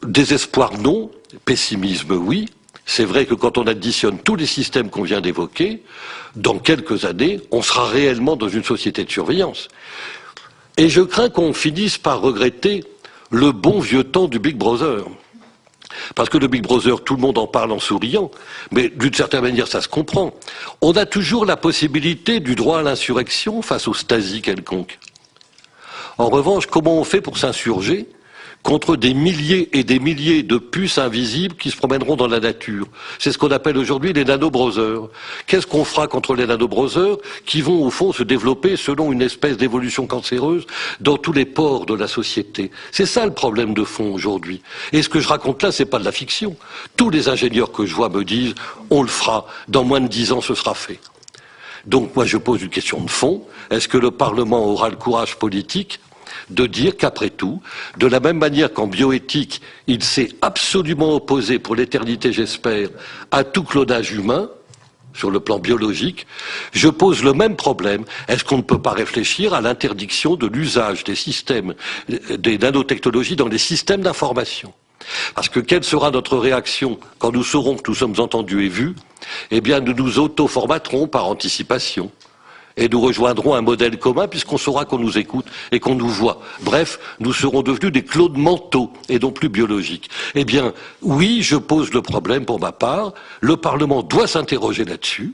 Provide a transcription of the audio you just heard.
Désespoir non, pessimisme oui. C'est vrai que quand on additionne tous les systèmes qu'on vient d'évoquer, dans quelques années, on sera réellement dans une société de surveillance. Et je crains qu'on finisse par regretter le bon vieux temps du Big Brother. Parce que le Big Brother, tout le monde en parle en souriant, mais d'une certaine manière, ça se comprend. On a toujours la possibilité du droit à l'insurrection face aux Stasi quelconques. En revanche, comment on fait pour s'insurger contre des milliers et des milliers de puces invisibles qui se promèneront dans la nature? C'est ce qu'on appelle aujourd'hui les nanobrothers. Qu'est-ce qu'on fera contre les nanobrothers qui vont au fond se développer selon une espèce d'évolution cancéreuse dans tous les pores de la société? C'est ça le problème de fond aujourd'hui. Et ce que je raconte là, c'est pas de la fiction. Tous les ingénieurs que je vois me disent on le fera, dans moins de 10 ans ce sera fait. Donc moi je pose une question de fond. Est-ce que le Parlement aura le courage politique de dire qu'après tout, de la même manière qu'en bioéthique, il s'est absolument opposé pour l'éternité, j'espère, à tout clonage humain, sur le plan biologique, je pose le même problème. Est-ce qu'on ne peut pas réfléchir à l'interdiction de l'usage des systèmes, des nanotechnologies dans les systèmes d'information? Parce que quelle sera notre réaction quand nous saurons que nous sommes entendus et vus? Eh bien, nous nous auto-formaterons par anticipation. Et nous rejoindrons un modèle commun puisqu'on saura qu'on nous écoute et qu'on nous voit. Bref, nous serons devenus des clones mentaux et non plus biologiques. Eh bien, oui, je pose le problème pour ma part. Le Parlement doit s'interroger là-dessus.